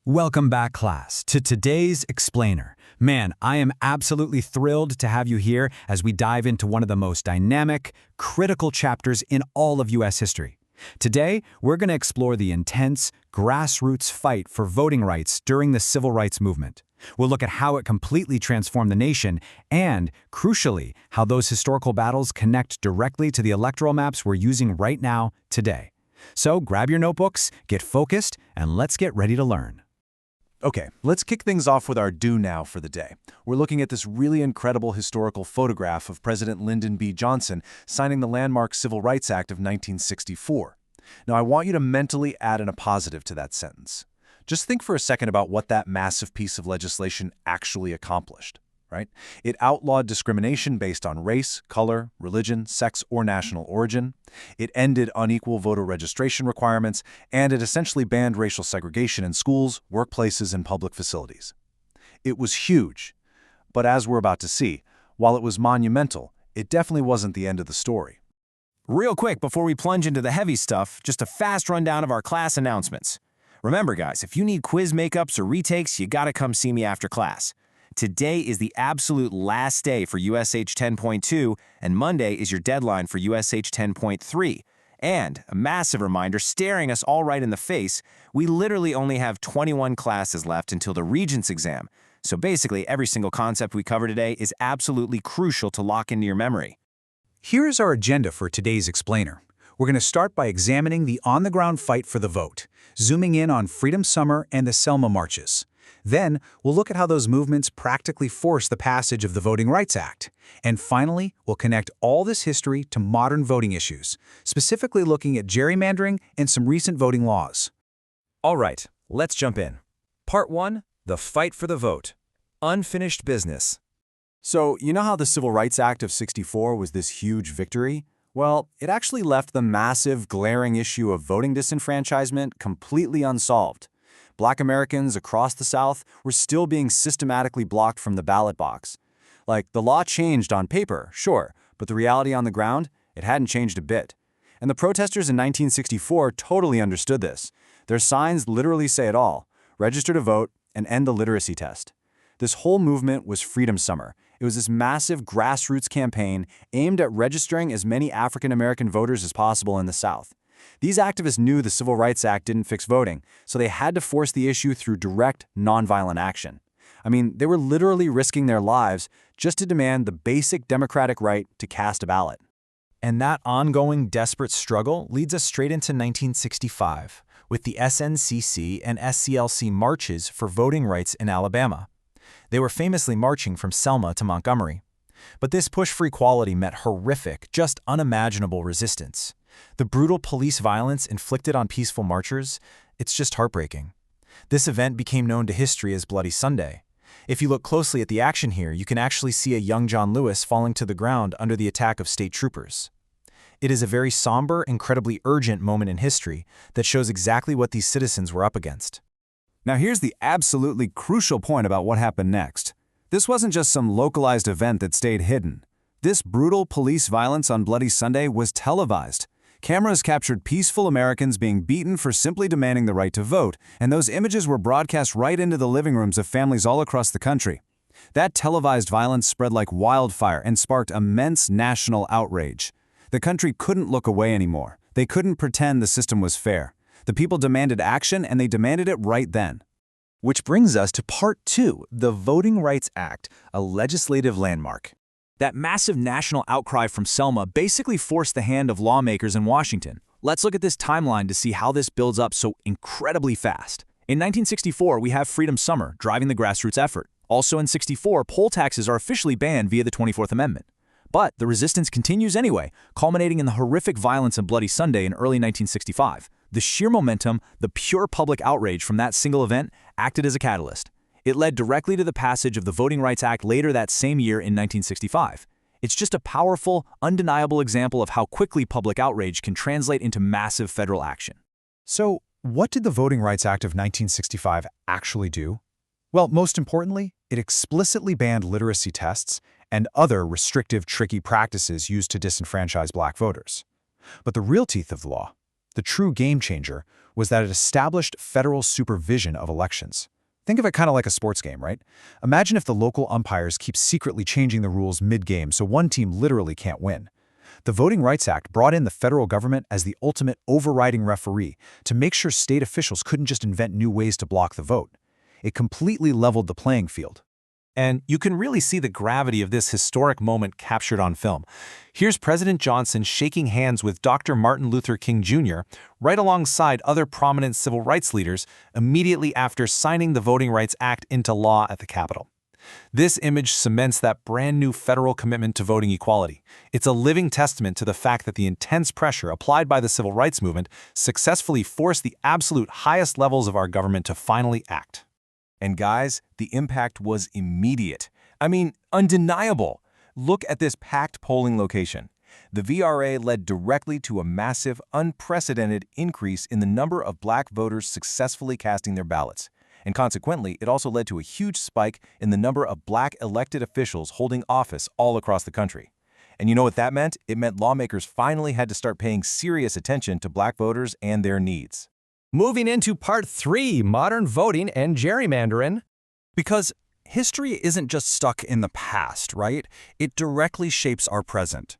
Welcome back, class, to today's Explainer. Man, I am absolutely thrilled to have you here as we dive into one of the most dynamic, critical chapters in all of U.S. history. Today, we're going to explore the intense, grassroots fight for voting rights during the Civil Rights Movement. We'll look at how it completely transformed the nation and, crucially, how those historical battles connect directly to the electoral maps we're using right now, today. So grab your notebooks, get focused, and let's get ready to learn. Okay, let's kick things off with our do now for the day. We're looking at this really incredible historical photograph of President Lyndon B. Johnson signing the landmark Civil Rights Act of 1964. Now, I want you to mentally add in a positive to that sentence. Just think for a second about what that massive piece of legislation actually accomplished, right? It outlawed discrimination based on race, color, religion, sex, or national origin. It ended unequal voter registration requirements, and it essentially banned racial segregation in schools, workplaces, and public facilities. It was huge, but as we're about to see, while it was monumental, it definitely wasn't the end of the story. Real quick, before we plunge into the heavy stuff, just a fast rundown of our class announcements. Remember, guys, if you need quiz makeups or retakes, you gotta come see me after class. Today is the absolute last day for USH 10.2, and Monday is your deadline for USH 10.3. And, a massive reminder staring us all right in the face, we literally only have 21 classes left until the Regents exam. So basically, every single concept we cover today is absolutely crucial to lock into your memory. Here's our agenda for today's Explainer. We're going to start by examining the on-the-ground fight for the vote, zooming in on Freedom Summer and the Selma marches. Then, we'll look at how those movements practically forced the passage of the Voting Rights Act. And finally, we'll connect all this history to modern voting issues, specifically looking at gerrymandering and some recent voting laws. All right, let's jump in. Part 1, the fight for the vote. Unfinished business. So, you know how the Civil Rights Act of '64 was this huge victory? Well, it actually left the massive, glaring issue of voting disenfranchisement completely unsolved. Black Americans across the South were still being systematically blocked from the ballot box. Like, the law changed on paper, sure, but the reality on the ground, it hadn't changed a bit. And the protesters in 1964 totally understood this. Their signs literally say it all: register to vote and end the literacy test. This whole movement was Freedom Summer. It was this massive grassroots campaign aimed at registering as many African American voters as possible in the South. These activists knew the Civil Rights Act didn't fix voting, so they had to force the issue through direct, nonviolent action. I mean, they were literally risking their lives just to demand the basic democratic right to cast a ballot. And that ongoing, desperate struggle leads us straight into 1965, with the SNCC and SCLC marches for voting rights in Alabama. They were famously marching from Selma to Montgomery. But this push for equality met horrific, just unimaginable resistance. The brutal police violence inflicted on peaceful marchers, it's just heartbreaking. This event became known to history as Bloody Sunday. If you look closely at the action here, you can actually see a young John Lewis falling to the ground under the attack of state troopers. It is a very somber, incredibly urgent moment in history that shows exactly what these citizens were up against. Now here's the absolutely crucial point about what happened next. This wasn't just some localized event that stayed hidden. This brutal police violence on Bloody Sunday was televised. Cameras captured peaceful Americans being beaten for simply demanding the right to vote, and those images were broadcast right into the living rooms of families all across the country. That televised violence spread like wildfire and sparked immense national outrage. The country couldn't look away anymore. They couldn't pretend the system was fair. The people demanded action, and they demanded it right then. Which brings us to Part 2, the Voting Rights Act, a legislative landmark. That massive national outcry from Selma basically forced the hand of lawmakers in Washington. Let's look at this timeline to see how this builds up so incredibly fast. In 1964, we have Freedom Summer driving the grassroots effort. Also in '64, poll taxes are officially banned via the 24th Amendment. But the resistance continues anyway, culminating in the horrific violence of Bloody Sunday in early 1965. The sheer momentum, the pure public outrage from that single event acted as a catalyst. It led directly to the passage of the Voting Rights Act later that same year in 1965. It's just a powerful, undeniable example of how quickly public outrage can translate into massive federal action. So, what did the Voting Rights Act of 1965 actually do? Well, most importantly, it explicitly banned literacy tests and other restrictive, tricky practices used to disenfranchise black voters. But the real teeth of the law, the true game changer, was that it established federal supervision of elections. Think of it kind of like a sports game, right? Imagine if the local umpires keep secretly changing the rules mid-game so one team literally can't win. The Voting Rights Act brought in the federal government as the ultimate overriding referee to make sure state officials couldn't just invent new ways to block the vote. It completely leveled the playing field. And you can really see the gravity of this historic moment captured on film. Here's President Johnson shaking hands with Dr. Martin Luther King Jr. right alongside other prominent civil rights leaders immediately after signing the Voting Rights Act into law at the Capitol. This image cements that brand new federal commitment to voting equality. It's a living testament to the fact that the intense pressure applied by the civil rights movement successfully forced the absolute highest levels of our government to finally act. And guys, the impact was immediate. I mean, undeniable. Look at this packed polling location. The VRA led directly to a massive, unprecedented increase in the number of black voters successfully casting their ballots. And consequently, it also led to a huge spike in the number of black elected officials holding office all across the country. And you know what that meant? It meant lawmakers finally had to start paying serious attention to black voters and their needs. Moving into Part 3, Modern Voting and Gerrymandering. Because history isn't just stuck in the past, right? It directly shapes our present.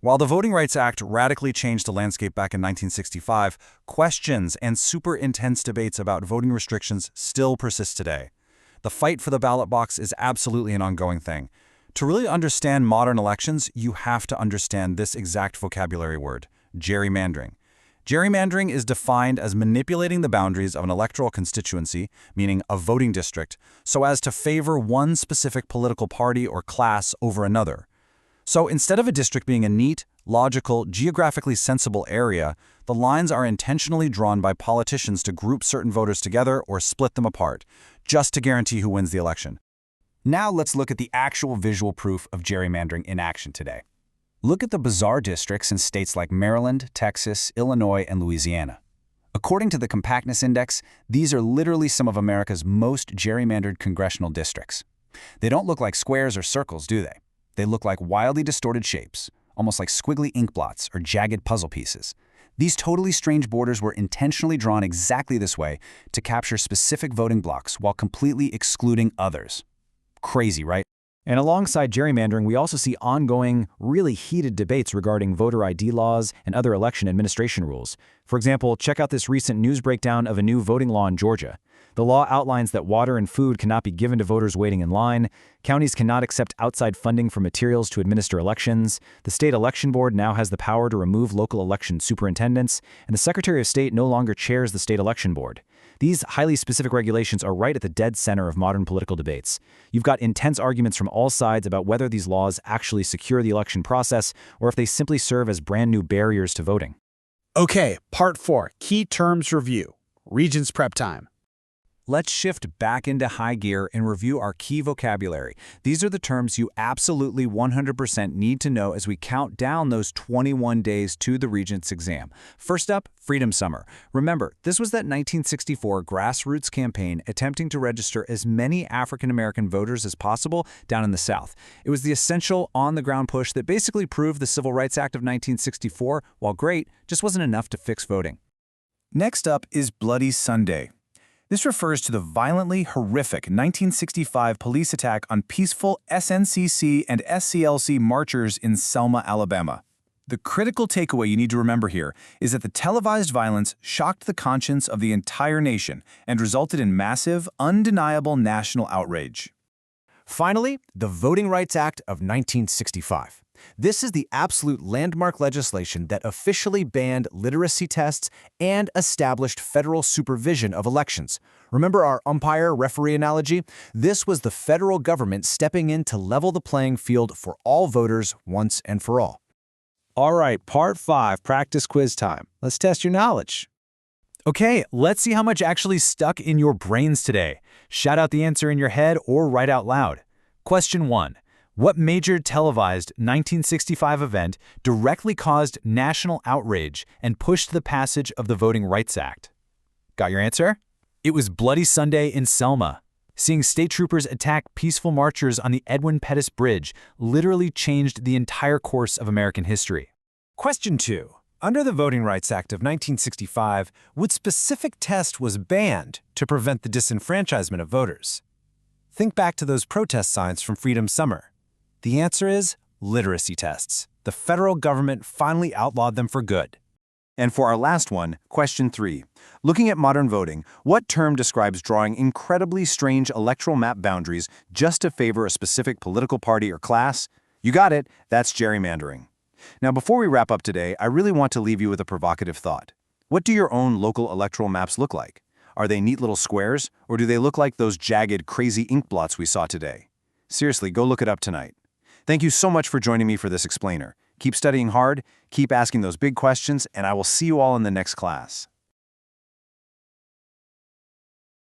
While the Voting Rights Act radically changed the landscape back in 1965, questions and super intense debates about voting restrictions still persist today. The fight for the ballot box is absolutely an ongoing thing. To really understand modern elections, you have to understand this exact vocabulary word, gerrymandering. Gerrymandering is defined as manipulating the boundaries of an electoral constituency, meaning a voting district, so as to favor one specific political party or class over another. So instead of a district being a neat, logical, geographically sensible area, the lines are intentionally drawn by politicians to group certain voters together or split them apart, just to guarantee who wins the election. Now let's look at the actual visual proof of gerrymandering in action today. Look at the bizarre districts in states like Maryland, Texas, Illinois, and Louisiana. According to the Compactness Index, these are literally some of America's most gerrymandered congressional districts. They don't look like squares or circles, do they? They look like wildly distorted shapes, almost like squiggly ink blots or jagged puzzle pieces. These totally strange borders were intentionally drawn exactly this way to capture specific voting blocks while completely excluding others. Crazy, right? And alongside gerrymandering, we also see ongoing, really heated debates regarding voter ID laws and other election administration rules. For example, check out this recent news breakdown of a new voting law in Georgia. The law outlines that water and food cannot be given to voters waiting in line. Counties cannot accept outside funding for materials to administer elections. The state election board now has the power to remove local election superintendents, and the Secretary of State no longer chairs the state election board. These highly specific regulations are right at the dead center of modern political debates. You've got intense arguments from all sides about whether these laws actually secure the election process or if they simply serve as brand new barriers to voting. Okay, Part 4, Key Terms Review. Regents Prep Time. Let's shift back into high gear and review our key vocabulary. These are the terms you absolutely 100% need to know as we count down those 21 days to the Regents exam. First up, Freedom Summer. Remember, this was that 1964 grassroots campaign attempting to register as many African-American voters as possible down in the South. It was the essential on-the-ground push that basically proved the Civil Rights Act of 1964, while great, just wasn't enough to fix voting. Next up is Bloody Sunday. This refers to the violently horrific 1965 police attack on peaceful SNCC and SCLC marchers in Selma, Alabama. The critical takeaway you need to remember here is that the televised violence shocked the conscience of the entire nation and resulted in massive, undeniable national outrage. Finally, the Voting Rights Act of 1965. This is the absolute landmark legislation that officially banned literacy tests and established federal supervision of elections. Remember our umpire-referee analogy? This was the federal government stepping in to level the playing field for all voters once and for all. All right, Part 5, practice quiz time. Let's test your knowledge. Okay, let's see how much actually stuck in your brains today. Shout out the answer in your head or write out loud. Question 1. What major televised 1965 event directly caused national outrage and pushed the passage of the Voting Rights Act? Got your answer? It was Bloody Sunday in Selma. Seeing state troopers attack peaceful marchers on the Edwin Pettus Bridge literally changed the entire course of American history. Question 2. Under the Voting Rights Act of 1965, what specific test was banned to prevent the disenfranchisement of voters? Think back to those protest signs from Freedom Summer. The answer is literacy tests. The federal government finally outlawed them for good. And for our last one, question 3. Looking at modern voting, what term describes drawing incredibly strange electoral map boundaries just to favor a specific political party or class? You got it, that's gerrymandering. Now, before we wrap up today, I really want to leave you with a provocative thought. What do your own local electoral maps look like? Are they neat little squares, or do they look like those jagged, crazy ink blots we saw today? Seriously, go look it up tonight. Thank you so much for joining me for this explainer. Keep studying hard, keep asking those big questions, and I will see you all in the next class.